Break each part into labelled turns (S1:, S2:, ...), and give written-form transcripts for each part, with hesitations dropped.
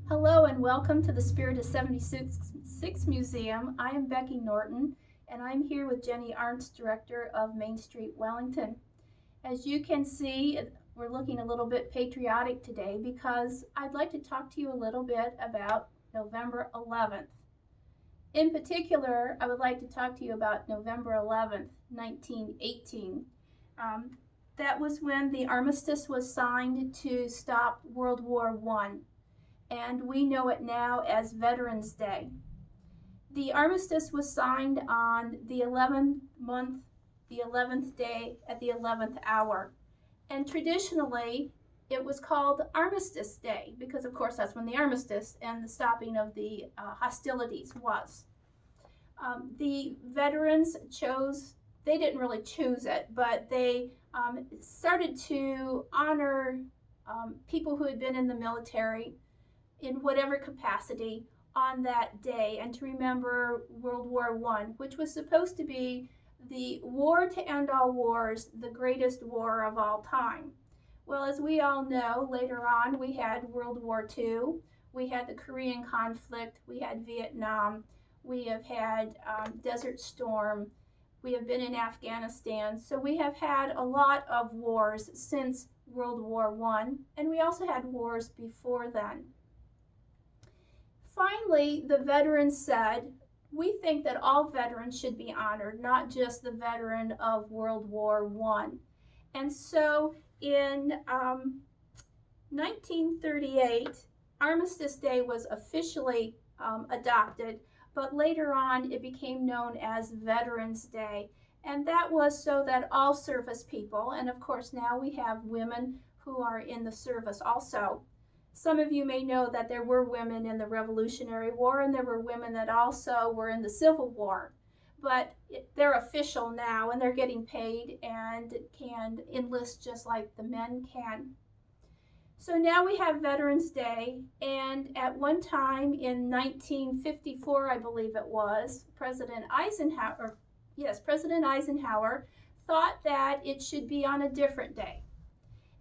S1: Hello and welcome to the Spirit of 76 Museum. I am Becky Norton and I'm here with Jenny Arntz, Director of Main Street Wellington. As you can see, we're looking a little bit patriotic today because I'd like to talk to you a little bit about November 11th. In particular, I would like to talk to you about November 11th, 1918. That was when the armistice was signed to stop World War I, and we know it now as Veterans Day. The armistice was signed on the 11th month, the 11th day at the 11th hour. And traditionally, it was called Armistice Day because, of course, that's when the armistice and the stopping of the hostilities was. The veterans they didn't really choose it, but they started to honor people who had been in the military in whatever capacity on that day, and to remember World War I, which was supposed to be the war to end all wars, the greatest war of all time. Well, as we all know, later on we had World War II, we had the Korean conflict, we had Vietnam, we have had Desert Storm, we have been in Afghanistan, so we have had a lot of wars since World War I, and we also had wars before then. Finally, the veterans said, we think that all veterans should be honored, not just the veteran of World War I. And so in 1938, Armistice Day was officially adopted, but later on it became known as Veterans Day. And that was so that all service people, and of course now we have women who are in the service also. Some of you may know that there were women in the Revolutionary War, and there were women that also were in the Civil War. But they're official now, and they're getting paid and can enlist just like the men can. So now we have Veterans Day, and at one time in 1954, I believe it was, President Eisenhower thought that it should be on a different day.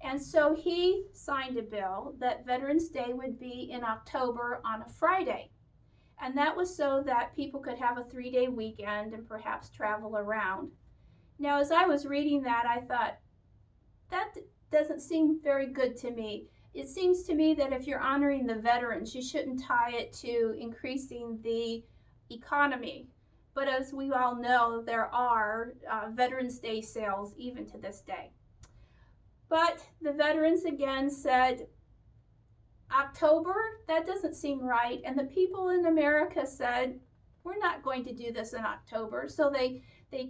S1: And so he signed a bill that Veterans Day would be in October on a Friday. And that was so that people could have a 3-day weekend and perhaps travel around. Now, as I was reading that, I thought, that doesn't seem very good to me. It seems to me that if you're honoring the veterans, you shouldn't tie it to increasing the economy. But as we all know, there are Veterans Day sales even to this day. But the veterans again said, October, that doesn't seem right. And the people in America said, we're not going to do this in October. So they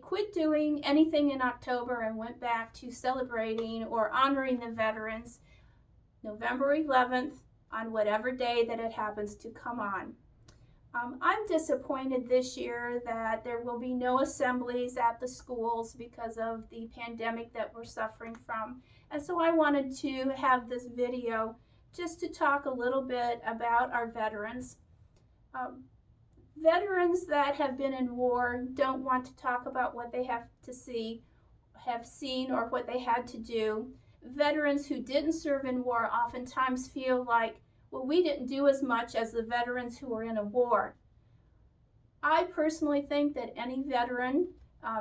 S1: quit doing anything in October and went back to celebrating or honoring the veterans November 11th on whatever day that it happens to come on. I'm disappointed this year that there will be no assemblies at the schools because of the pandemic that we're suffering from. And so I wanted to have this video just to talk a little bit about our veterans. Veterans that have been in war don't want to talk about what they have seen or what they had to do. Veterans who didn't serve in war oftentimes feel like, well, we didn't do as much as the veterans who were in a war. I personally think that any veteran,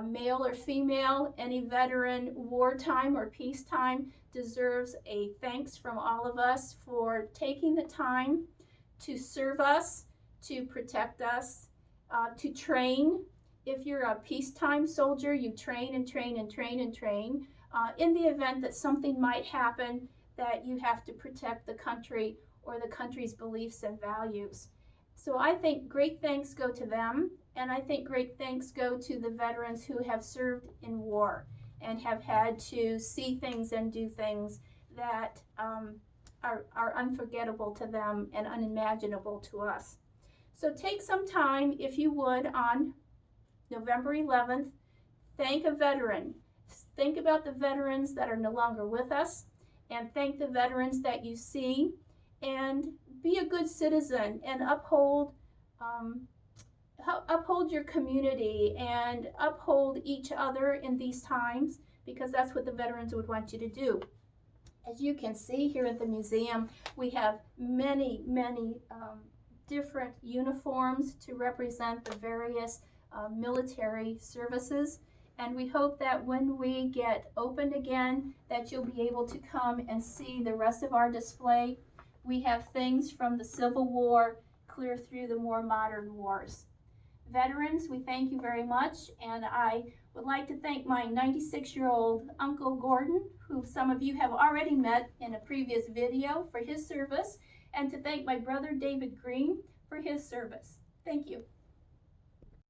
S1: male or female, any veteran wartime or peacetime deserves a thanks from all of us for taking the time to serve us, to protect us, to train. If you're a peacetime soldier, you train and train and train and train. In the event that something might happen that you have to protect the country or the country's beliefs and values. So I think great thanks go to them, and I think great thanks go to the veterans who have served in war and have had to see things and do things that are unforgettable to them and unimaginable to us. So take some time, if you would, on November 11th, thank a veteran. Think about the veterans that are no longer with us, and thank the veterans that you see, and be a good citizen and uphold your community and uphold each other in these times, because that's what the veterans would want you to do. As you can see here at the museum, we have many different uniforms to represent the various military services. And we hope that when we get opened again, that you'll be able to come and see the rest of our display. We have things from the Civil War clear through the more modern wars. Veterans, we thank you very much, and I would like to thank my 96-year-old Uncle Gordon, who some of you have already met in a previous video, for his service, and to thank my brother David Green for his service. Thank you.